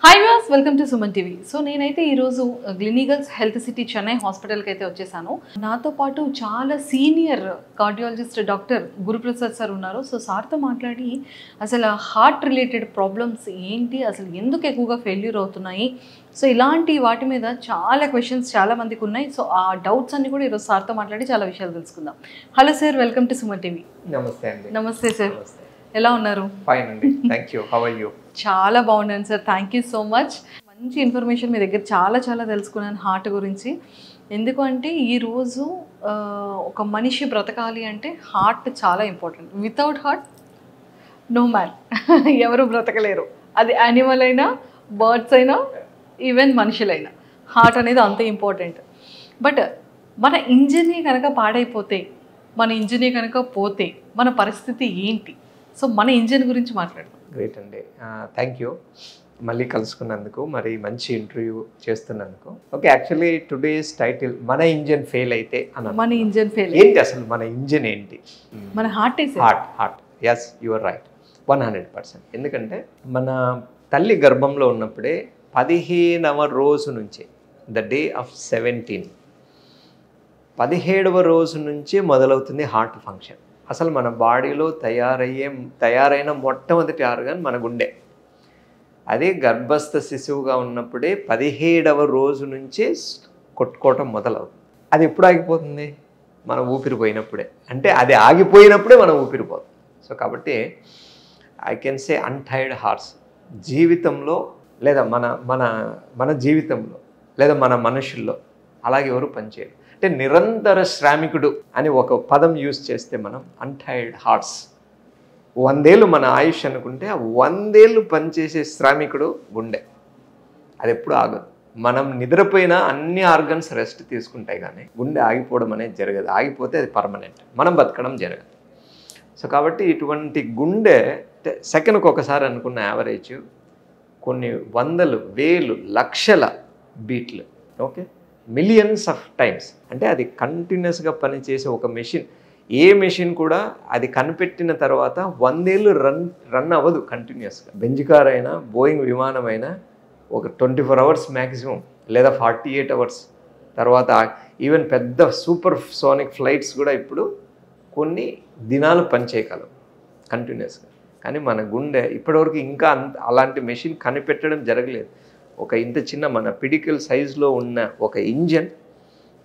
Hi viewers, welcome to Suman TV. So నేనైతే ఈరోజు గ్లినిగల్స్ health city Chennai హాస్పిటల్కి అయితే వచ్చేసాను. నాతో పాటు చాలా senior cardiologist doctor Guruprasad sir ఉన్నారు. సో సార్తో మాట్లాడి అసలు హార్ట్ రిలేటెడ్ ప్రాబ్లమ్స్ ఏంటి, అసలు ఎందుకు ఎక్కువగా ఫెయిల్యూర్ అవుతున్నాయి, సో ఇలాంటి వాటి మీద చాలా క్వశ్చన్స్ చాలా మందికి ఉన్నాయి. సో ఆ డౌట్స్ అన్ని కూడా ఈరోజు సార్తో మాట్లాడి చాలా విషయాలు తెలుసుకుందాం. Hello sir, welcome to Suman TV. నమస్తే అండి. నమస్తే సార్, ఎలా ఉన్నారు? ఫైన్ అండి, thank you. How are you? చాలా బాగున్నాను sir, thank you so much. మంచి ఇన్ఫర్మేషన్ మీ దగ్గర చాలా తెలుసుకున్నాను హార్ట్ గురించి. ఎందుకు అంటే ఈరోజు ఒక మనిషి బ్రతకాలి అంటే హార్ట్ చాలా important. Without heart no man. ఎవరు బ్రతకలేరు. అది యానిమల్ అయినా, బర్డ్స్ అయినా, ఈవెన్ మనుషులైనా హార్ట్ అనేది అంత ఇంపార్టెంట్. బట్ మన ఇంజినే కనుక పాడైపోతే, మన ఇంజినే కనుక పోతే మన పరిస్థితి ఏంటి? సో మన ఇంజిన్ గురించి మాట్లాడదాం. గ్రేట్ అండి, థ్యాంక్ యూ మళ్ళీ కలుసుకున్నందుకు, మరి మంచి ఇంటర్వ్యూ చేస్తున్నందుకు. ఓకే, యాక్చువల్లీ టుడేస్ టైటిల్ మన ఇంజిన్ ఫెయిల్ అయితే అన్న. మన ఇంజిన్ ఫెయిల్ ఏంటి అసలు మన ఇంజిన్ ఏంటి? మన heart. Heart yes, your right, 100%. ఎందుకంటే మన తల్లి గర్భంలో ఉన్నప్పుడే 15వ రోజు నుంచి, ద డే ఆఫ్ 17, 17వ రోజు నుంచి మొదలవుతుంది హార్ట్ ఫంక్షన్. అసలు మన బాడీలో తయారైన మొట్టమొదటి ఆర్గాన్ మన గుండె. అదే గర్భస్థ శిశువుగా ఉన్నప్పుడే 17వ రోజు నుంచే కొట్టుకోవటం మొదలవుతుంది. అది ఎప్పుడు ఆగిపోతుంది? మనం ఊపిరిపోయినప్పుడే. అంటే అది ఆగిపోయినప్పుడే మనం ఊపిరిపోతుంది. సో కాబట్టి ఐ కెన్ సే అన్టైర్డ్ హార్ట్స్ జీవితంలో, లేదా మన మన మన జీవితంలో, లేదా మన మనుషుల్లో అలాగే ఎవరు పనిచేయరు. అంటే నిరంతర శ్రామికుడు అని ఒక పదం యూజ్ చేస్తే మనం అన్టైర్డ్ హార్ట్స్. 100 ఏళ్ళు మన ఆయుష్ అనుకుంటే ఆ 100 ఏళ్ళు పనిచేసే శ్రామికుడు గుండె. అది ఎప్పుడు ఆగదు. మనం నిద్రపోయినా అన్ని ఆర్గన్స్ రెస్ట్ తీసుకుంటాయి, కానీ గుండె ఆగిపోవడం అనేది జరగదు. ఆగిపోతే అది పర్మనెంట్, మనం బతకడం జరగదు. సో కాబట్టి ఇటువంటి గుండె సెకండ్కి ఒకసారి అనుకున్న యావరేజ్ కొన్ని వందలు, వేలు, లక్షల బీట్లు, ఓకే, మిలియన్స్ ఆఫ్ టైమ్స్. అంటే అది కంటిన్యూస్గా పనిచేసే ఒక మెషిన్. ఏ మెషిన్ కూడా అది కనిపెట్టిన తర్వాత 100 ఏళ్ళు రన్ అవ్వదు కంటిన్యూస్గా. బెంజ్ కార్ అయినా, బోయింగ్ విమానం అయినా ఒక 24 అవర్స్ మ్యాక్సిమం, లేదా 48 అవర్స్. తర్వాత ఈవెన్ పెద్ద సూపర్ సోనిక్ ఫ్లైట్స్ కూడా ఇప్పుడు కొన్ని దినాలు పనిచేయగలవు కంటిన్యూస్గా. కానీ మన గుండె ఇప్పటివరకు ఇంకా అలాంటి మెషిన్ కనిపెట్టడం జరగలేదు. ఒక ఇంత చిన్న మన పిడికల్ సైజులో ఉన్న ఒక ఇంజన్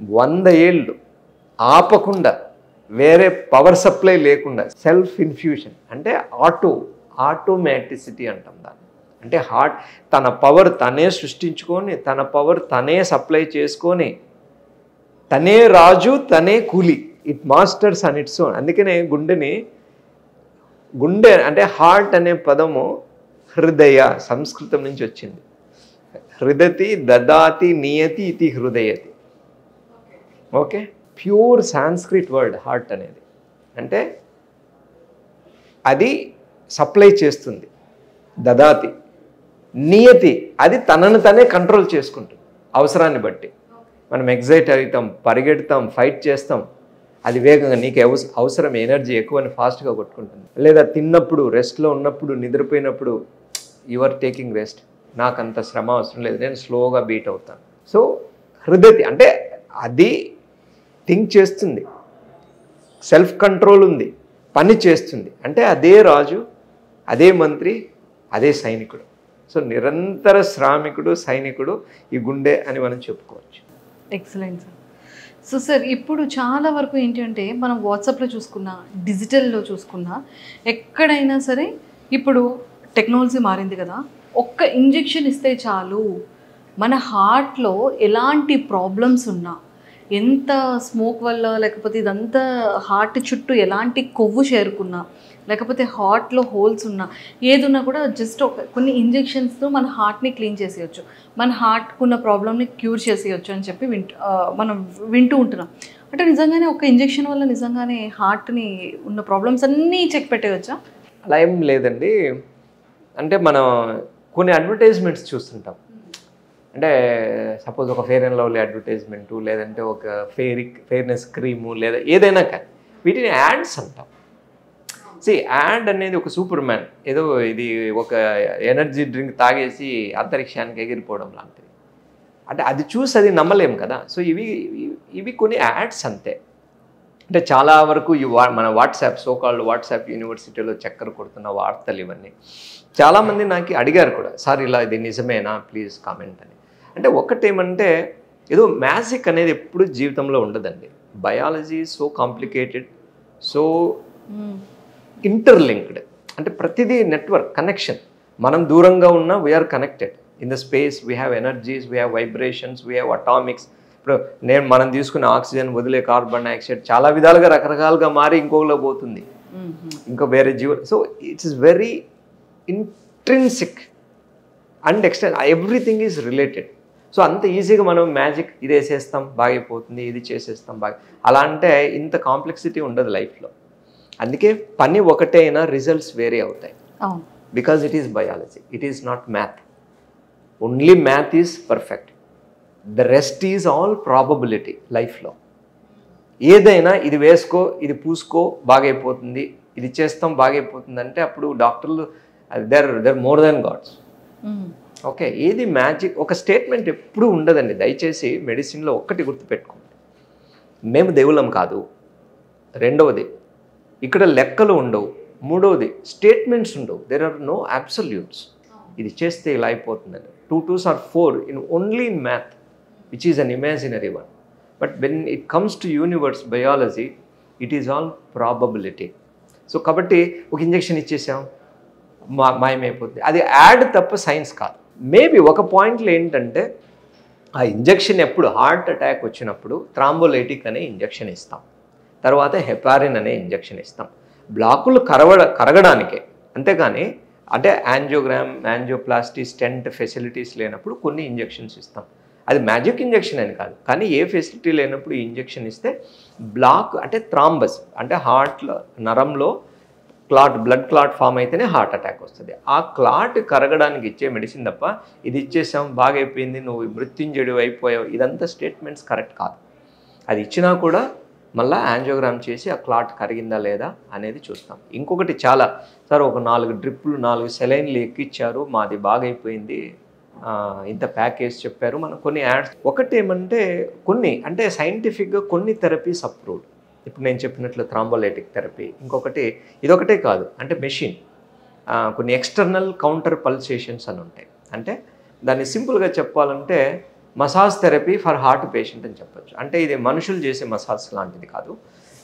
100 ఏళ్ళు ఆపకుండా, వేరే పవర్ సప్లై లేకుండా, సెల్ఫ్ ఇన్ఫ్యూషన్ అంటే ఆటోమేటిసిటీ అంటాం దాన్ని. అంటే హార్ట్ తన పవర్ తనే సృష్టించుకొని, తన పవర్ తనే సప్లై చేసుకొని, తనే రాజు, తనే కూలి. It masters and its own. అందుకనే గుండె అంటే హార్ట్ అనే పదము హృదయ సంస్కృతం నుంచి వచ్చింది. హృదతి దదాతి నియతి ఇది హృదయతి. Okay, pure Sanskrit word heart అనేది. అంటే అది సప్లై చేస్తుంది, దదాతి. నియతి, అది తనను తనే కంట్రోల్ చేసుకుంటుంది అవసరాన్ని బట్టి. మనం ఎగ్జైట్ అవుతాం, పరిగెడతాం, ఫైట్ చేస్తాం, అది వేగంగా నీకు అవసరం ఎనర్జీ ఎక్కువని ఫాస్ట్గా కొట్టుకుంటుంది. లేదా తిన్నప్పుడు, రెస్ట్లో ఉన్నప్పుడు, నిద్రపోయినప్పుడు యు ఆర్ టేకింగ్ రెస్ట్, నాకు అంత శ్రమ అవసరం లేదు, నేను స్లోగా బీట్ అవుతాను. సో హృదయతి అంటే అది థింక్ చేస్తుంది, సెల్ఫ్ కంట్రోల్ ఉంది, పని చేస్తుంది. అంటే అదే రాజు, అదే మంత్రి, అదే సైనికుడు. సో నిరంతర శ్రామికుడు, సైనికుడు ఈ గుండె అని మనం చెప్పుకోవచ్చు. Excellent sir. సో సార్, ఇప్పుడు చాలా వరకు ఏంటంటే మనం వాట్సాప్లో చూసుకున్నా, డిజిటల్లో చూసుకున్నా, ఎక్కడైనా సరే ఇప్పుడు టెక్నాలజీ మారింది కదా. ఒక్క ఇంజెక్షన్ ఇస్తే చాలు మన హార్ట్లో ఎలాంటి ప్రాబ్లమ్స్ ఉన్నా, ఎంత స్మోక్ వల్ల, లేకపోతే ఇదంతా హార్ట్ చుట్టూ ఎలాంటి కొవ్వు చేరుకున్నా, లేకపోతే హార్ట్లో హోల్స్ ఉన్నా, ఏదున్నా కూడా జస్ట్ కొన్ని ఇంజెక్షన్స్తో మన హార్ట్ని క్లీన్ చేసేయచ్చు, మన హార్ట్కున్న ప్రాబ్లమ్ని క్యూర్ చేసేయచ్చు అని చెప్పి మనం వింటూ ఉంటున్నాం. అంటే నిజంగానే ఒక ఇంజెక్షన్ వల్ల నిజంగానే హార్ట్ని ఉన్న ప్రాబ్లమ్స్ అన్నీ చెక్ పెట్టేయచ్చా? అలా ఏం లేదండి. అంటే మనం కొన్ని అడ్వర్టైజ్మెంట్స్ చూస్తుంటాం. అంటే సపోజ్ ఒక ఫెయిర్ అండ్ లవ్లీ అడ్వర్టైజ్మెంటు, లేదంటే ఒక ఫెయిర్నెస్ క్రీము, లేదా ఏదైనా కానీ వీటిని యాడ్స్ అంటాం. సి యాడ్ అనేది ఒక సూపర్ మ్యాన్, ఏదో ఇది ఒక ఎనర్జీ డ్రింక్ తాగేసి అంతరిక్షానికి ఎగిరిపోవడం లాంటిది. అంటే అది చూసి అది నమ్మలేం కదా. సో ఇవి కొన్ని యాడ్స్ అంతే. అంటే చాలా వరకు మన వాట్సాప్ సోకాల్డ్ వాట్సాప్ యూనివర్సిటీలో చక్కర కొడుతున్న వార్తలు ఇవన్నీ. చాలామంది నాకు అడిగారు కూడా, సార్ ఇలా ఇది నిజమేనా, ప్లీజ్ కామెంట్ అని. అంటే ఒకటేమంటే ఏదో మ్యాజిక్ అనేది ఎప్పుడు జీవితంలో ఉండదండి. Biology so complicated, so interlinked. అంటే ప్రతిదీ నెట్వర్క్ కనెక్షన్. మనం దూరంగా ఉన్నా we're connected in the space. We have energies, we have vibrations, we have atomics. ఇప్పుడు మనం తీసుకునే ఆక్సిజన్ వదిలే కార్బన్ డైఆక్సైడ్ చాలా విధాలుగా రకరకాలుగా మారి ఇంకొకలో పోతుంది, ఇంకో వేరే జీవ. So it's is very intrinsic and extend, everything is related. So అంత ఈజీగా మనం మ్యాజిక్ ఇది వేసేస్తాం బాగైపోతుంది, ఇది చేసేస్తాం బాగా, అలా అంటే ఇంత కాంప్లెక్సిటీ ఉండదు లైఫ్లో. అందుకే పని ఒకటే అయినా రిజల్ట్స్ వేరే అవుతాయి. Because it is biology, it is not math. Only math is perfect, the rest is all probability. లైఫ్లో ఏదైనా ఇది వేసుకో, ఇది పూసుకో బాగైపోతుంది, ఇది చేస్తాం బాగైపోతుంది అంటే అప్పుడు డాక్టర్లు they're more than gods. Okay, ఏది మ్యాజిక్ ఒక స్టేట్మెంట్ ఎప్పుడూ ఉండదండి. దయచేసి మెడిసిన్లో ఒక్కటి గుర్తుపెట్టుకోండి, మేము దేవుళ్ళం కాదు. రెండవది, ఇక్కడ లెక్కలు ఉండవు. మూడవది, స్టేట్మెంట్స్ ఉండవు. There are no absolutes. ఇది చేస్తే ఇలా అయిపోతుందని 2 2s are 4 in only in math, which is an imaginary one. But when it comes to universe biology, it is all probability. So కాబట్టి ఒక ఇంజెక్షన్ ఇచ్చేసాం మాయమైపోతుంది, అది యాడ్ తప్ప సైన్స్ కాదు. మేబీ ఒక పాయింట్లో ఏంటంటే ఆ ఇంజెక్షన్ ఎప్పుడు హార్ట్ అటాక్ వచ్చినప్పుడు థ్రాంబోలైటిక్ అనే ఇంజెక్షన్ ఇస్తాం, తర్వాత హెపారిన్ అనే ఇంజెక్షన్ ఇస్తాం, బ్లాకులు కరగడానికే. అంతేగాని అంటే యాంజియోగ్రామ్, యాంజియోప్లాస్టీ, స్టెంట్ ఫెసిలిటీస్ లేనప్పుడు కొన్ని ఇంజెక్షన్స్ ఇస్తాం. అది మ్యాజిక్ ఇంజెక్షన్ అని కాదు, కానీ ఏ ఫెసిలిటీ లేనప్పుడు ఈ ఇంజెక్షన్ ఇస్తే బ్లాక్ అంటే థ్రాంబస్ అంటే హార్ట్లో నరంలో బ్లడ్ క్లాట్ ఫామ్ అయితేనే హార్ట్ అటాక్ వస్తుంది. ఆ క్లాట్ కరగడానికి ఇచ్చే మెడిసిన్ తప్ప ఇది ఇచ్చేసాం బాగైపోయింది నువ్వు మృత్యుంజయుడు అయిపోయావు, ఇదంతా స్టేట్మెంట్స్ కరెక్ట్ కాదు. అది ఇచ్చినా కూడా మళ్ళీ యాంజియోగ్రామ్ చేసి ఆ క్లాట్ కరిగిందా లేదా అనేది చూస్తాం. ఇంకొకటి చాలా సార్, ఒక 4 డ్రిప్పులు 4 సెలైన్లు ఎక్కిచ్చారు, మాది బాగైపోయింది, ఇంత ప్యాకేజ్ చెప్పారు, మనం కొన్ని యాడ్స్. ఒకటేమంటే కొన్ని అంటే సైంటిఫిక్గా కొన్ని థెరపీస్ అప్రూవ్డ్. ఇప్పుడు నేను చెప్పినట్లు థ్రాంబోలైటిక్ థెరపీ. ఇంకొకటి ఇదొకటే కాదు, అంటే మెషిన్ కొన్ని ఎక్స్టర్నల్ కౌంటర్ పల్సేషన్స్ అని ఉంటాయి. అంటే దాన్ని సింపుల్గా చెప్పాలంటే massage therapy for heart patient అని చెప్పొచ్చు. అంటే ఇది మనుషులు చేసే మసాజ్ లాంటిది కాదు,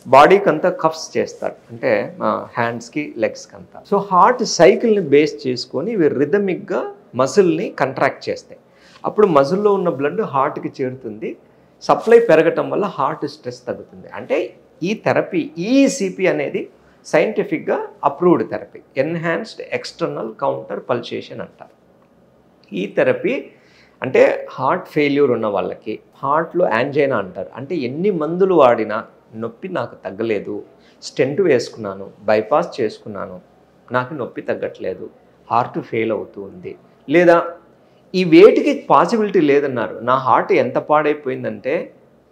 బాడీకి అంతా కఫ్స్ చేస్తారు, అంటే హ్యాండ్స్కి లెగ్స్కి అంతా. సో హార్ట్ సైకిల్ని బేస్ చేసుకొని ఇవి రిథమిక్గా మజిల్ని కంట్రాక్ట్ చేస్తాయి. అప్పుడు మజిల్లో ఉన్న బ్లడ్ హార్ట్కి చేరుతుంది, సప్లై పెరగటం వల్ల హార్ట్ స్ట్రెస్ తగ్గుతుంది. అంటే ఈ థెరపీ ఈఈసిపి అనేది సైంటిఫిక్గా approved therapy, enhanced external counter pulsation అంటారు. ఈ థెరపీ అంటే హార్ట్ ఫెయిల్యూర్ ఉన్న వాళ్ళకి, హార్ట్లో యాంజైనా అంటారు, అంటే ఎన్ని మందులు వాడినా నొప్పి నాకు తగ్గలేదు, స్టెంట్ వేసుకున్నాను, బైపాస్ చేసుకున్నాను, నాకు నొప్పి తగ్గట్లేదు, హార్ట్ ఫెయిల్ అవుతూ ఉంది, లేదా ఈ వేటికి పాసిబిలిటీ లేదన్నారు, నా హార్ట్ ఎంత పాడైపోయిందంటే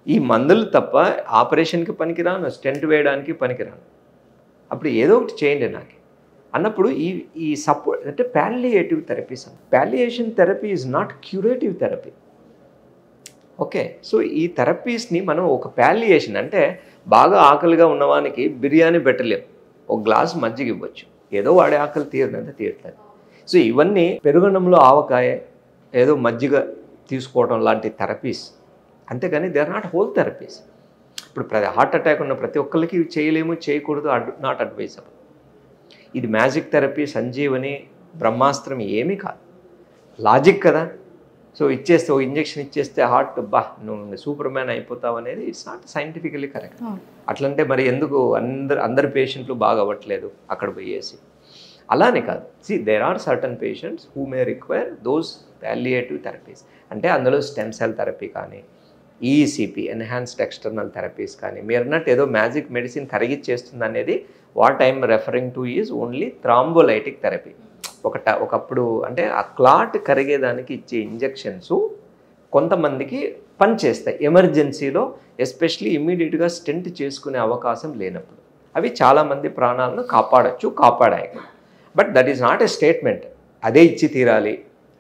ఈ మందులు తప్ప ఆపరేషన్కి పనికిరాను, స్టెంట్ వేయడానికి పనికిరాను, అప్పుడు ఏదో ఒకటి చేయండి నాకు అన్నప్పుడు ఈ సపోర్ట్ అంటే palliative therapies. Palliation therapy is not curative therapy. Okay, so ఈ థెరపీస్ని మనం ఒక పాలియేషన్ అంటే బాగా ఆకలిగా ఉన్నవానికి బిర్యానీ పెట్టలేం, ఒక గ్లాస్ మజ్జిగ ఇవ్వచ్చు, ఏదో వాడే ఆకలి తీరినంత తీరుతుంది. సో ఇవన్నీ పెరుగన్నంలో ఆవకాయ, ఏదో మజ్జిగ తీసుకోవడం లాంటి థెరపీస్, అంతేగాని they are not whole therapies. ఇప్పుడు హార్ట్ అటాక్ ఉన్న ప్రతి ఒక్కరికి ఇవి చేయలేము, చేయకూడదు, నాట్ అడ్వైజబుల్. ఇది మ్యాజిక్ థెరపీ, సంజీవని, బ్రహ్మాస్త్రం ఏమీ కాదు, లాజిక్ కదా. సో ఇచ్చేస్తే ఒక ఇంజెక్షన్ ఇచ్చేస్తే హార్ట్ నువ్వు సూపర్ మ్యాన్ అయిపోతావు అనేది ఇట్స్ నాట్ సైంటిఫికలీ కరెక్ట్. అట్లంటే మరి ఎందుకు అందరి పేషెంట్లు బాగా అవ్వట్లేదు అక్కడ పోయేసి? అలానే కాదు. There are certain patients who may require those palliative therapies. అంటే అందులో స్టెమ్ సెల్ థెరపీ కానీ, ఈఈసిపి ఎన్హాన్స్డ్ ఎక్స్టర్నల్ థెరపీస్ కానీ, మీరు అన్నట్టు ఏదో మ్యాజిక్ మెడిసిన్ కరిగిచ్చేస్తుంది అనేది what I'm referring to is only thrombolytic therapy. ఒకప్పుడు అంటే ఆ క్లాట్ కరిగేదానికి ఇచ్చే ఇంజెక్షన్స్ కొంతమందికి పనిచేస్తాయి ఎమర్జెన్సీలో, ఎస్పెషలీ ఇమ్మీడియట్గా స్టెంట్ చేసుకునే అవకాశం లేనప్పుడు. అవి చాలామంది ప్రాణాలను కాపాడాయి. But that is not a statement అదే ఇచ్చి తీరాలి,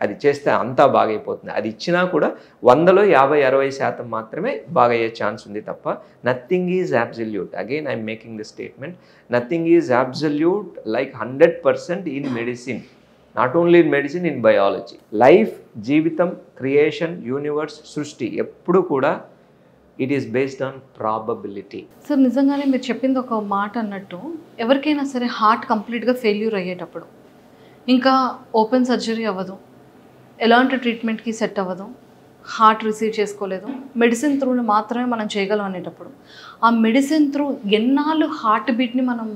అది చేస్తే అంతా బాగైపోతుంది. అది ఇచ్చినా కూడా 100లో 50-60% మాత్రమే బాగయ్యే ఛాన్స్ ఉంది తప్ప nothing is absolute. Again I'm making the statement, nothing is absolute like 100% in medicine, not only in medicine, in biology. Life, జీవితం, క్రియేషన్, యూనివర్స్, సృష్టి ఎప్పుడు కూడా it is based on probability. Sir నిజంగానే మీరు చెప్పింది ఒక మాట అన్నట్టు, ఎవరికైనా సరే హార్ట్ కంప్లీట్గా ఫెయిల్యూర్ అయ్యేటప్పుడు ఇంకా ఓపెన్ సర్జరీ అవ్వదు, ఎలాంటి ట్రీట్మెంట్కి సెట్ అవ్వదు, హార్ట్ రిసీవ్ చేసుకోలేదు, మెడిసిన్ త్రూని మాత్రమే మనం చేయగలం అనేటప్పుడు ఆ మెడిసిన్ త్రూ ఎన్నాళ్ళు హార్ట్ బీట్ని మనం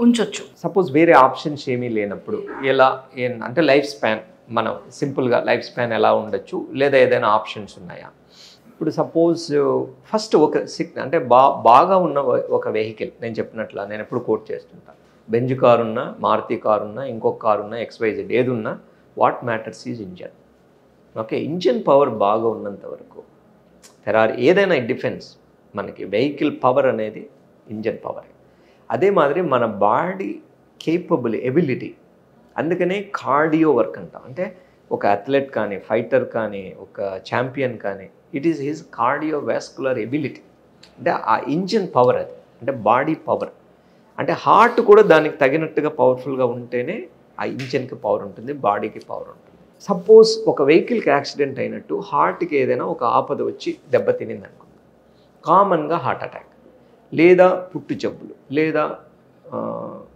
ఉంచవచ్చు? సపోజ్ వేరే ఆప్షన్స్ ఏమీ లేనప్పుడు ఎలా అంటే లైఫ్ స్పాన్, మనం సింపుల్గా లైఫ్ స్పాన్ ఎలా ఉండొచ్చు, లేదా ఏదైనా ఆప్షన్స్ ఉన్నాయా? ఇప్పుడు సపోజ్ ఫస్ట్ అంటే బాగా ఉన్న ఒక వెహికల్, నేను చెప్పినట్లా నేను ఎప్పుడు కోట్ చేస్తుంటాను, బెంజ్ కారు ఉన్నా, మారుతి కారు ఉన్నా, ఇంకొక కారు ఉన్నా, XYZ ఏది ఉన్నా, what matters is engine. Okay, engine power బాగా ఉన్నంత వరకు ఫెరారీ ఏదైనా డిఫెన్స్, మనకి వెహికల్ పవర్ అనేది ఇంజన్ పవర్. అదే మాదిరి మన బాడీ ఎబిలిటీ, అందుకనే కార్డియో వర్క్ అంటాం. అంటే ఒక అథ్లెట్ కానీ, ఫైటర్ కానీ, ఒక ఛాంపియన్ కానీ, it is his cardiovascular ability. అంటే ఆ ఇంజిన్ పవర్, అది అంటే బాడీ పవర్. అంటే హార్ట్ కూడా దానికి తగినట్టుగా పవర్ఫుల్గా ఉంటేనే ఆ ఇంజిన్కి పవర్ ఉంటుంది, బాడీకి పవర్ ఉంటుంది. సపోజ్ ఒక వెహికల్కి యాక్సిడెంట్ అయినట్టు హార్ట్కి ఏదైనా ఒక ఆపద వచ్చి దెబ్బతినింది అనుకుందాం, కామన్గా హార్ట్ అటాక్, లేదా పుట్టు జబ్బులు, లేదా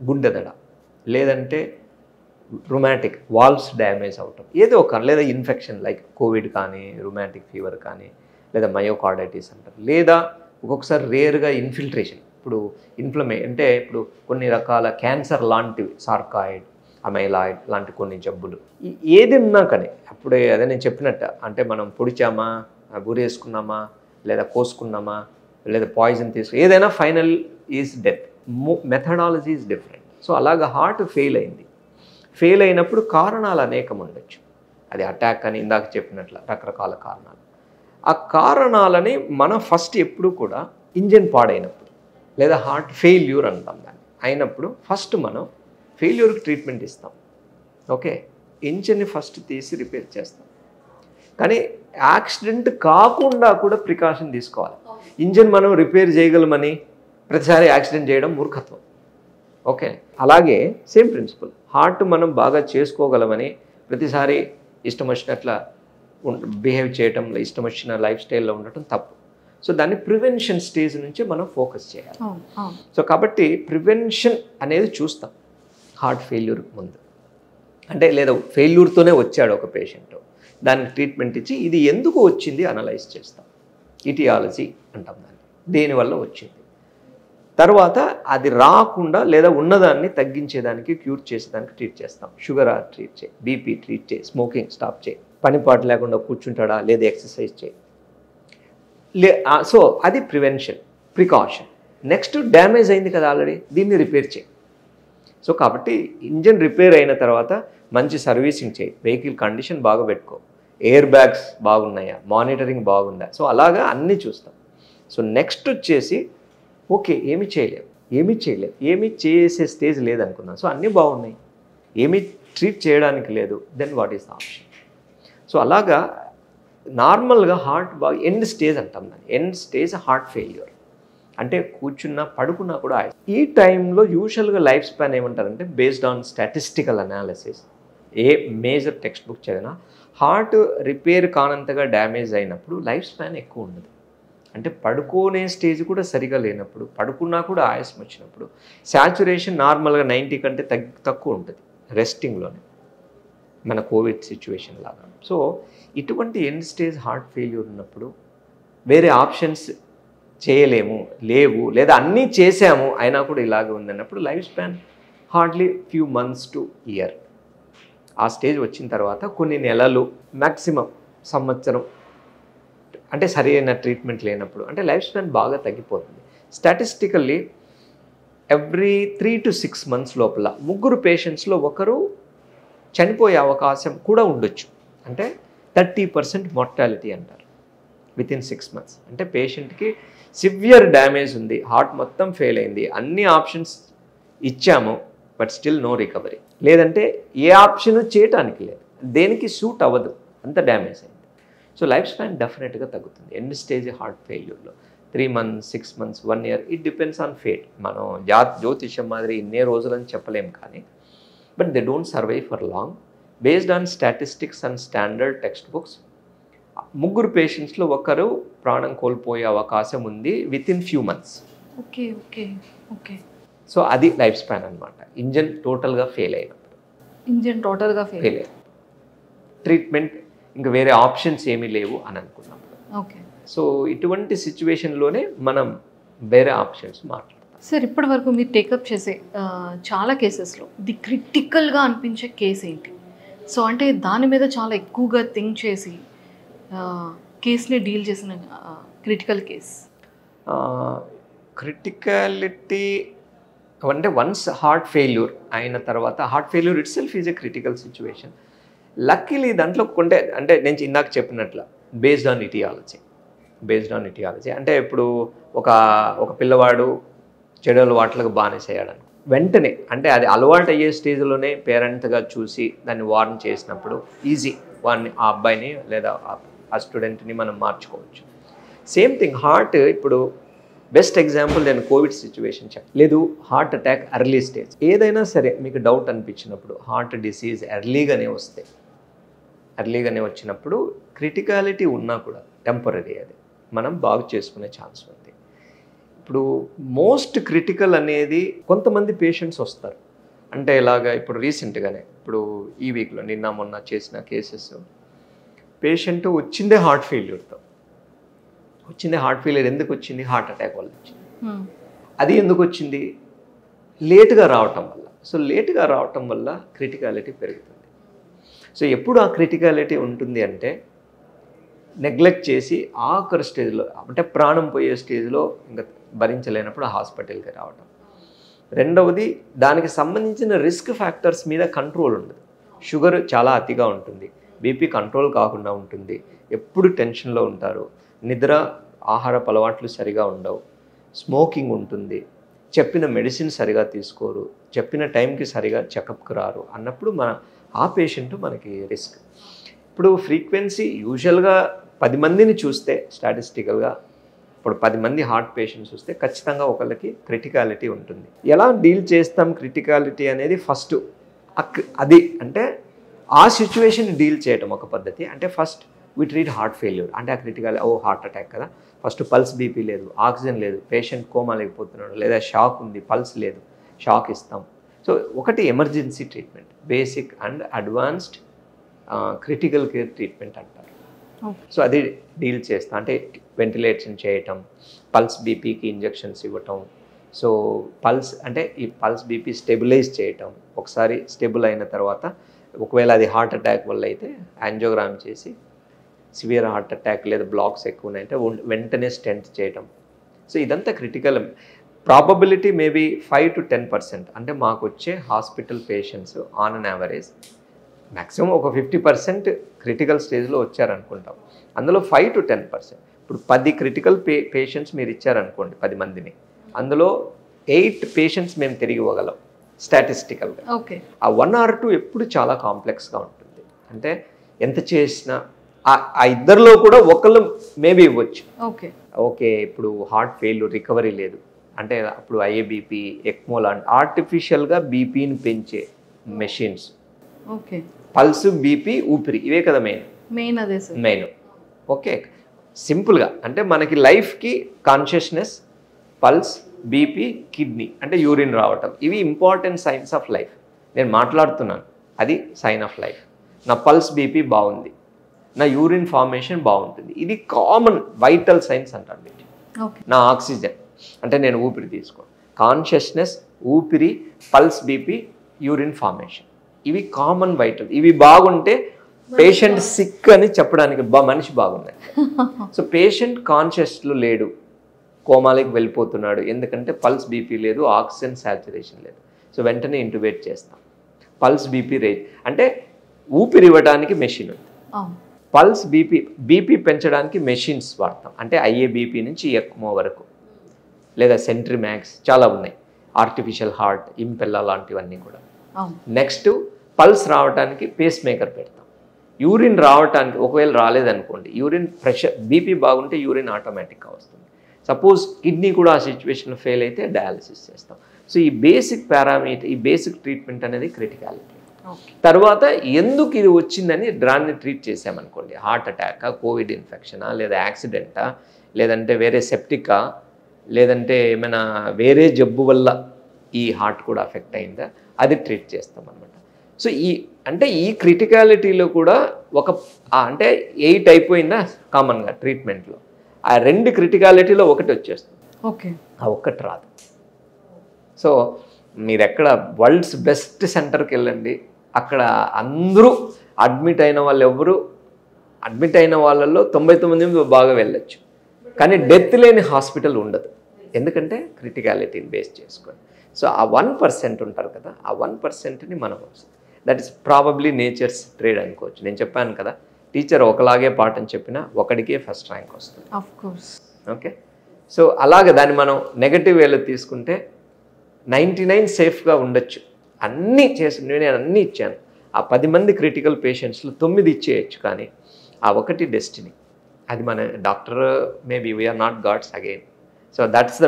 గుండె దడ, లేదంటే రుమాటిక్ వాల్వ్స్ డ్యామేజ్ అవటం, ఏదో ఒక, లేదా ఇన్ఫెక్షన్ లైక్ కోవిడ్ కానీ, రుమాటిక్ ఫీవర్ కానీ, లేదా మయోకార్డైటిస్ అంటారు, లేదా ఒక్కొక్కసారి రేర్గా ఇన్ఫిల్ట్రేషన్, ఇప్పుడు అంటే ఇప్పుడు కొన్ని రకాల క్యాన్సర్ లాంటివి, సార్కాయిడ్, అమైలాయిడ్ లాంటి కొన్ని జబ్బులు, ఏది ఉన్నా కానీ అప్పుడే అదే నేను చెప్పినట్టు, అంటే మనం పొడిచామా, గురేసుకున్నామా, లేదా కోసుకున్నామా, లేదా పాయిజన్ ఏదైనా final is death. Methodology is different. So అలాగా హార్ట్ ఫెయిల్ అయినప్పుడు కారణాలు అనేకం ఉండొచ్చు. అది అటాక్ అని ఇందాక చెప్పినట్లు రకరకాల కారణాలు. ఆ కారణాలని మనం ఫస్ట్ ఎప్పుడు కూడా ఇంజిన్ పాడైనప్పుడు, లేదా హార్ట్ ఫెయిల్యూర్ అంటాం దాన్ని, అయినప్పుడు ఫస్ట్ మనం ఫెయిల్యూర్కి ట్రీట్మెంట్ ఇస్తాం. ఓకే, ఇంజిన్ని ఫస్ట్ తీసి రిపేర్ చేస్తాం. కానీ యాక్సిడెంట్ కాకుండా కూడా ప్రికాషన్ తీసుకోవాలి. ఇంజిన్ మనం రిపేర్ చేయగలమని ప్రతిసారి యాక్సిడెంట్ చేయడం మూర్ఖత్వం. ఓకే, అలాగే సేమ్ ప్రిన్సిపల్, హార్ట్ మనం బాగా చేసుకోగలమని ప్రతిసారి ఇష్టం వచ్చినట్ల బిహేవ్ చేయటం, ఇష్టం వచ్చిన లైఫ్ స్టైల్లో ఉండటం తప్పు. సో దాన్ని ప్రివెన్షన్ స్టేజ్ నుంచి మనం ఫోకస్ చేయాలి. సో కాబట్టి ప్రివెన్షన్ అనేది చూస్తాం హార్ట్ ఫెయిల్యూర్ ముందు, అంటే లేదా ఫెయిల్యూర్తోనే వచ్చాడు ఒక పేషెంట్, దానికి ట్రీట్మెంట్ ఇచ్చి ఇది ఎందుకు వచ్చింది అనలైజ్ చేస్తాం, ఇటియాలజీ అంటాం దాన్ని, దేనివల్ల వచ్చింది. తర్వాత అది రాకుండా లేదా ఉన్నదాన్ని తగ్గించేదానికి, క్యూర్ చేసేదానికి ట్రీట్ చేస్తాం. షుగర్ ట్రీట్ చేయి, బీపీ ట్రీట్ చేయి, స్మోకింగ్ స్టాప్ చేయి, పనిపాటు లేకుండా కూర్చుంటాడా లేదా ఎక్సర్సైజ్ చేయి. సో అది ప్రికాషన్. నెక్స్ట్ డ్యామేజ్ అయింది కదా ఆల్రెడీ, దీన్ని రిపేర్ చేయి. సో కాబట్టి ఇంజిన్ రిపేర్ అయిన తర్వాత మంచి సర్వీసింగ్ చేయి, వెహికల్ కండిషన్ బాగా పెట్టుకో, ఎయిర్ బ్యాగ్స్ బాగున్నాయా, మానిటరింగ్ బాగుందా. సో అలాగా అన్నీ చూస్తాం. సో నెక్స్ట్ వచ్చేసి ఓకే ఏమీ చేయలేవు, ఏమీ చేసే స్టేజ్ లేదనుకుందాం. సో అన్నీ బాగున్నాయి, ఏమీ ట్రీట్ చేయడానికి లేదు, then what is the option. So అలాగా నార్మల్గా హార్ట్ బాగా ఎండ్ స్టేజ్ అంటాం దాన్ని, ఎండ్ స్టేజ్ హార్ట్ ఫెయిల్యూర్. అంటే కూర్చున్నా పడుకున్నా కూడా ఈ టైంలో యూజువల్గా లైఫ్ స్పాన్ ఏమంటారంటే based on statistical analysis, a major text book చదివినా హార్ట్ రిపేర్ కానంతగా డ్యామేజ్ అయినప్పుడు లైఫ్ స్పాన్ ఎక్కువ ఉండదు. అంటే పడుకోనే స్టేజ్ కూడా సరిగా లేనప్పుడు, పడుకున్నా కూడా ఆయాసం వచ్చినప్పుడు, శాచురేషన్ నార్మల్గా 90 కంటే తక్కువ ఉంటుంది రెస్టింగ్లోనే, మన కోవిడ్ సిచ్యువేషన్ లాగా. సో ఇటువంటి ఎండ్ స్టేజ్ హార్ట్ ఫెయిల్యూర్ ఉన్నప్పుడు వేరే ఆప్షన్స్ లేవు, లేదా అన్నీ చేసాము అయినా కూడా ఇలాగే ఉందన్నప్పుడు life span hardly few months to year. ఆ స్టేజ్ వచ్చిన తర్వాత కొన్ని నెలలు, మ్యాక్సిమం సంవత్సరం, అంటే సరైన ట్రీట్మెంట్ లేనప్పుడు అంటే లైఫ్ స్పాన్ బాగా తగ్గిపోతుంది. స్టాటిస్టికల్లీ ఎవ్రీ 3 to 6 months లోపల 3 పేషెంట్స్లో ఒకరు చనిపోయే అవకాశం కూడా ఉండొచ్చు. అంటే 30% మార్టాలిటీ అంటారు. Within 6 months. అంటే పేషెంట్కి సివియర్ డ్యామేజ్ ఉంది, హార్ట్ మొత్తం ఫెయిల్ అయింది, అన్ని ఆప్షన్స్ ఇచ్చాము, బట్ స్టిల్ నో రికవరీ. లేదంటే ఏ ఆప్షన్ చేయటానికి లేదు, దేనికి సూట్ అవ్వదు, అంత డ్యామేజ్ అయింది. సో లైఫ్ స్పాన్ డెఫినెట్గా తగ్గుతుంది ఎండ్ స్టేజ్ హార్ట్ ఫెయిల్యూర్లో. 3 months, 6 months, 1 year, it depends on fate. మనం జ్యోతిష్యం మాదిరి ఇన్నే రోజులని చెప్పలేం, కానీ but they don't survive for long. Based on statistics and standard textbooks 3 పేషెంట్స్లో ఒకరు ప్రాణం కోల్పోయే అవకాశం ఉంది within few months. Okay okay okay. So అది లైఫ్ స్పాన్ అనమాట. ఇంజన్ టోటల్గా ఫెయిల్ అయినప్పుడు, ఇంజన్ టోటల్గా ఫెయిల్ అయ్యి ట్రీట్మెంట్ ఇంకా వేరే ఆప్షన్స్ ఏమీ లేవు అని అనుకున్నప్పుడు. ఓకే. సో ఇటువంటి సిచ్యువేషన్లోనే మనం వేరే ఆప్షన్స్ మాట్లాడతాం. సార్ ఇప్పటి వరకు మీరు టేకప్ చేసే చాలా కేసెస్లో ది క్రిటికల్గా అనిపించే కేసు ఏంటి? సో అంటే దాని మీద చాలా ఎక్కువగా థింక్ చేసి కేసుని డీల్ చేసిన క్రిటికల్ కేస్. క్రిటికాలిటీ అంటే వన్స్ హార్ట్ ఫెయిల్యూర్ అయిన తర్వాత, heart failure it self is a critical situation. Luckily దాంట్లో అంటే నేను ఇందాక చెప్పినట్లు బేస్డ్ ఆన్ ఇటియాలజీ అంటే ఇప్పుడు ఒక పిల్లవాడు చెడు అలవాట్లకు బానిసయ్యాడని వెంటనే, అంటే అది అలవాటు అయ్యే స్టేజ్లోనే పేరెంట్గా చూసి దాన్ని వార్న్ చేసినప్పుడు ఈజీ వాడిని, ఆ అబ్బాయిని లేదా ఆ స్టూడెంట్ని మనం మార్చుకోవచ్చు. Same thing heart. ఇప్పుడు బెస్ట్ ఎగ్జాంపుల్ నేను కోవిడ్ సిచ్యువేషన్ లేదు, హార్ట్ అటాక్ ఎర్లీ స్టేజ్. ఏదైనా సరే మీకు డౌట్ అనిపించినప్పుడు, హార్ట్ డిసీజ్ ఎర్లీగానే వచ్చినప్పుడు క్రిటికాలిటీ ఉన్నా కూడా టెంపరీ, అది మనం బాగు చేసుకునే ఛాన్స్ ఉంది. ఇప్పుడు మోస్ట్ క్రిటికల్ అనేది కొంతమంది పేషెంట్స్ వస్తారు. అంటే ఇలాగా ఇప్పుడు రీసెంట్గానే ఇప్పుడు ఈ వీక్లో నిన్న మొన్న చేసిన కేసెస్, పేషెంట్ వచ్చిందే హార్ట్ ఫెయిల్యూర్తో ఎందుకు వచ్చింది? హార్ట్ అటాక్ వల్ల వచ్చింది. అది ఎందుకు వచ్చింది? లేటుగా రావటం వల్ల. సో లేటుగా రావటం వల్ల క్రిటికాలిటీ పెరుగుతుంది. సో ఎప్పుడు ఆ క్రిటికాలిటీ ఉంటుంది అంటే నెగ్లెక్ట్ చేసి ఆఖరి స్టేజ్లో, అంటే ప్రాణం పోయే స్టేజ్లో ఇంకా భరించలేనప్పుడు హాస్పిటల్కి రావటం. రెండవది, దానికి సంబంధించిన రిస్క్ ఫ్యాక్టర్స్ మీద కంట్రోల్ ఉండదు. షుగర్ చాలా అతిగా ఉంటుంది, బీపీ కంట్రోల్ కాకుండా ఉంటుంది, ఎప్పుడు టెన్షన్లో ఉంటారు, నిద్ర ఆహారపు అలవాట్లు సరిగా ఉండవు, స్మోకింగ్ ఉంటుంది, చెప్పిన మెడిసిన్ సరిగా తీసుకోరు, చెప్పిన టైంకి సరిగా చెకప్కి రారు అన్నప్పుడు ఆ పేషెంట్ మనకి రిస్క్. ఇప్పుడు ఫ్రీక్వెన్సీ యూజువల్గా 10 మందిని చూస్తే స్టాటిస్టికల్గా ఇప్పుడు 10 మంది హార్ట్ పేషెంట్స్ వస్తే ఖచ్చితంగా ఒకళ్ళకి క్రిటికాలిటీ ఉంటుంది. ఎలా డీల్ చేస్తాం క్రిటికాలిటీ అనేది ఫస్ట్ అది అంటే ఆ సిచ్యువేషన్ డీల్ చేయటం ఒక పద్ధతి. అంటే first we treat heart failure, అంటే ఆ క్రిటికల్ హార్ట్ అటాక్ కదా, ఫస్ట్ పల్స్ బీపీ లేదు, ఆక్సిజన్ లేదు, పేషెంట్ కోమా లేకపోతున్నాడు, లేదా షాక్ ఉంది, పల్స్ లేదు, షాక్ ఇస్తాం. సో ఒకటి emergency treatment, basic and advanced critical care treatment అంటారు. సో అది డీల్ చేస్తాం. అంటే వెంటిలేషన్ చేయటం, పల్స్ బీపీకి ఇంజెక్షన్స్ ఇవ్వటం. సో ఈ పల్స్ బీపీ స్టెబిలైజ్ చేయటం. ఒకసారి స్టెబుల్ అయిన తర్వాత ఒకవేళ అది హార్ట్ అటాక్ వల్ల అయితే యాంజియోగ్రామ్ చేసి, సివియర్ హార్ట్ అటాక్ లేదా బ్లాక్స్ ఎక్కువ ఉన్నాయంటే వెంటనే స్టెంట్ చేయటం. సో ఇదంతా క్రిటికల్. Probability maybe 5 to 10%. అంటే మాకు వచ్చే hospital patients on an average maximum ఒక 50% క్రిటికల్ స్టేజ్లో వచ్చారనుకుంటాం. అందులో 5 to 10%. ఇప్పుడు 10 క్రిటికల్ పేషెంట్స్ మీరు ఇచ్చారనుకోండి, 10 మందిని, అందులో 8 పేషెంట్స్ మేము తిరిగి ఇవ్వగలం స్టాటిస్టికల్గా. ఓకే. ఆ 1 or 2 ఎప్పుడు చాలా కాంప్లెక్స్గా ఉంటుంది. అంటే ఎంత చేసినా ఆ ఇద్దరిలో కూడా ఒకళ్ళు మేబీ ఇవ్వచ్చు. ఓకే ఇప్పుడు హార్ట్ ఫెయిల్యూర్, రికవరీ లేదు అంటే అప్పుడు ఐఏబీపీ, ఎక్మో లాంటి ఆర్టిఫిషియల్గా బీపీని పెంచే మెషిన్స్, పల్స్, బీపీ, ఊపిరి, ఇవే కదా మెయిన్. ఓకే, సింపుల్గా అంటే మనకి లైఫ్కి కాన్షియస్నెస్, పల్స్, బీపీ, కిడ్నీ అంటే యూరిన్ రావటం, ఇవి ఇంపార్టెంట్ సైన్స్ ఆఫ్ లైఫ్. నేను మాట్లాడుతున్నాను, అది సైన్ ఆఫ్ లైఫ్. నా పల్స్ బీపీ బాగుంది, నా యూరిన్ ఫార్మేషన్ బాగుంటుంది, ఇది కామన్ వైటల్ సైన్స్ అంటారు. నా ఆక్సిజన్ అంటే నేను ఊపిరి తీసుకోను, కాన్షియస్నెస్, ఊపిరి, పల్స్, బీపీ, యూరిన్ ఫార్మేషన్, ఇవి కామన్ వైటల్. ఇవి బాగుంటే పేషెంట్ సిక్ అని చెప్పడానికి మనిషి బాగుంది. సో పేషెంట్ కాన్షియస్లో లేడు, కోమాలోకి వెళ్ళిపోతున్నాడు, ఎందుకంటే పల్స్ బీపీ లేదు, ఆక్సిజన్ సాచురేషన్ లేదు. సో వెంటనే ఇంటుబేట్ చేస్తాం. పల్స్ బీపీ రేంజ్ అంటే ఊపిరి ఇవ్వడానికి మెషిన్ ఉంది, పల్స్ బీపీ పెంచడానికి మెషిన్స్ వాడతాం. అంటే ఐఏబీపీ నుంచి ఎక్మో వరకు, లేదా సెంట్రిమాక్స్ చాలా ఉన్నాయి, ఆర్టిఫిషియల్ హార్ట్, ఇంపెల్లా లాంటివన్నీ కూడా. నెక్స్ట్ పల్స్ రావడానికి పేస్ మేకర్ పెడతాం. యూరిన్ రావడానికి ఒకవేళ రాలేదనుకోండి, యూరిన్ ప్రెషర్ బీపీ బాగుంటే యూరిన్ ఆటోమేటిక్గా వస్తుంది. సపోజ్ కిడ్నీ కూడా ఆ సిచ్యువేషన్లో ఫెయిల్ అయితే డయాలసిస్ చేస్తాం. సో ఈ బేసిక్ పారామీటర్, ఈ బేసిక్ ట్రీట్మెంట్ అనేది క్రిటికాలిటీ. తర్వాత ఎందుకు ఇది వచ్చిందని దాన్ని ట్రీట్ చేసామనుకోండి, హార్ట్ అటాకా, కోవిడ్ ఇన్ఫెక్షనా, లేదా యాక్సిడెంటా, లేదంటే వేరే సెప్టికా, లేదంటే ఏమైనా వేరే జబ్బు వల్ల ఈ హార్ట్ కూడా అఫెక్ట్ అయిందా, అది ట్రీట్ చేస్తాం అనమాట. సో ఈ క్రిటికాలిటీలో కూడా అంటే 8 అయిపోయిందా కామన్గా ట్రీట్మెంట్లో, ఆ 2 క్రిటికాలిటీలో ఒకటి వచ్చేస్తుంది. ఓకే, ఆ ఒక్కటి రాదు. సో మీరు ఎక్కడ వరల్డ్స్ బెస్ట్ సెంటర్కి వెళ్ళండి, అక్కడ అందరూ అడ్మిట్ అయిన వాళ్ళల్లో 99 బాగా వెళ్ళొచ్చు, కానీ డెత్ లేని హాస్పిటల్ ఉండదు. ఎందుకంటే క్రిటికాలిటీని బేస్ చేసుకొని. సో ఆ 1% ఉంటారు కదా, ఆ 1%ని మనం, that is probably nature's trade అనుకోవచ్చు. నేను చెప్పాను కదా, టీచర్ ఒకలాగే పాఠం చెప్పినా ఒకడికే ఫస్ట్ ర్యాంక్ వస్తుంది. Of course. ఓకే, సో అలాగే దాన్ని మనం నెగటివ్ వేలో తీసుకుంటే 99 సేఫ్గా ఉండొచ్చు. అన్నీ నేను అన్నీ ఇచ్చాను, ఆ 10 మంది క్రిటికల్ పేషెంట్స్లో 9 ఇచ్చేయచ్చు, కానీ ఆ ఒకటి డెస్టినీ. అది మన doctor, maybe we're not gods again. So that's the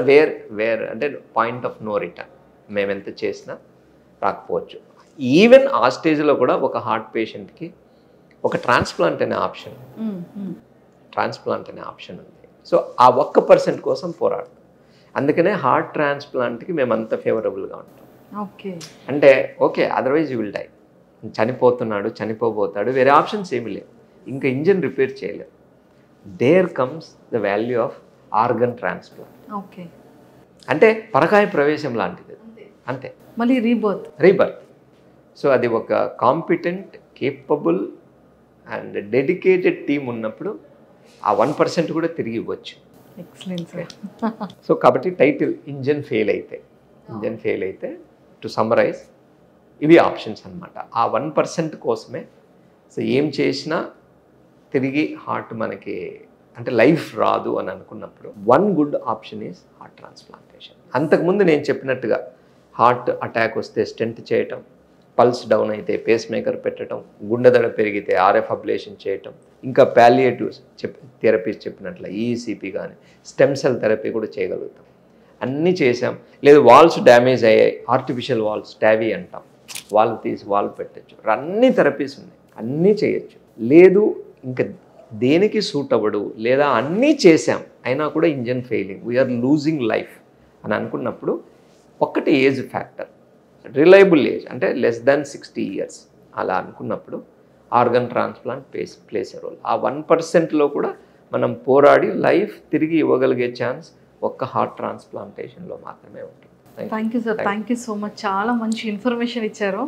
where అంటే పాయింట్ ఆఫ్ నో రిటర్న్. మేము ఎంత చేసినా రాకపోవచ్చు. ఈవెన్ ఆ స్టేజ్లో కూడా ఒక హార్ట్ పేషెంట్కి ఒక ట్రాన్స్ప్లాంట్ అనే ఆప్షన్ ఉంది. సో ఆ 1% కోసం పోరాడతాం. అందుకనే హార్ట్ ట్రాన్స్ప్లాంట్కి మేము అంత ఫేవరబుల్గా ఉంటాం. ఓకే, అంటే okay, otherwise you will die, చనిపోబోతాడు, వేరే ఆప్షన్స్ ఏమీ లేవు, ఇంకా ఇంజిన్ రిపేర్ చేయలేవు. There comes the value of organ transplant. Okay, అంటే పరకాయ ప్రవేశం లాంటిది, అంతే, మళ్ళీ రీబర్త్. సో అది ఒక competent, capable and dedicated team ఉన్నప్పుడు ఆ 1% కూడా తిరిగి ఇవ్వచ్చు. Excellent sir. సో కాబట్టి టైటిల్ ఇంజన్ ఫెయిల్ అయితే టు సమ్మరైజ్ ఇవి ఆప్షన్స్ అన్నమాట. ఆ 1% కోసమే. సో ఏం చేసినా తిరిగి హార్ట్ మనకి అంటే లైఫ్ రాదు అని అనుకున్నప్పుడు one good option is heart transplantation. అంతకుముందు నేను చెప్పినట్టుగా హార్ట్ అటాక్ వస్తే స్టెంట్ చేయటం, పల్స్ డౌన్ అయితే పేస్ మేకర్ పెట్టడం, గుండె దడ పెరిగితే ఆర్ఎఫ్ అబ్లేషన్ చేయటం, ఇంకా ప్యాలియేటివ్ థెరపీస్ చెప్పినట్ల ఈసీపీ కానీ స్టెమ్ సెల్ థెరపీ కూడా చేయగలుగుతాం. అన్నీ చేసాం. లేదు వాల్స్ డ్యామేజ్ అయ్యాయి, ఆర్టిఫిషియల్ వాల్స్, టావీ అంటాం, వాల్ తీసి వాల్ పెట్టచ్చు, అన్ని థెరపీస్ ఉన్నాయి, అన్నీ చేయొచ్చు. లేదు ఇంకా దేనికి సూట్ అవ్వడు, లేదా అన్నీ చేసాం అయినా కూడా engine failing, we're losing life అని అనుకున్నప్పుడు ఒక్కటి ఏజ్ ఫ్యాక్టర్, రిలయబుల్ ఏజ్ అంటే లెస్ దాన్ 60 years అలా అనుకున్నప్పుడు organ transplant plays a role. ఆ 1%లో కూడా మనం పోరాడి లైఫ్ తిరిగి ఇవ్వగలిగే ఛాన్స్ ఒక్క హార్ట్ ట్రాన్స్ప్లాంటేషన్లో మాత్రమే ఉంటుంది. Thank you sir, thank you so much. చాలా మంచి ఇన్ఫర్మేషన్ ఇచ్చారు.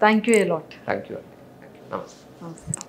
Thank you a lot. Thank you అండి. నమస్తే.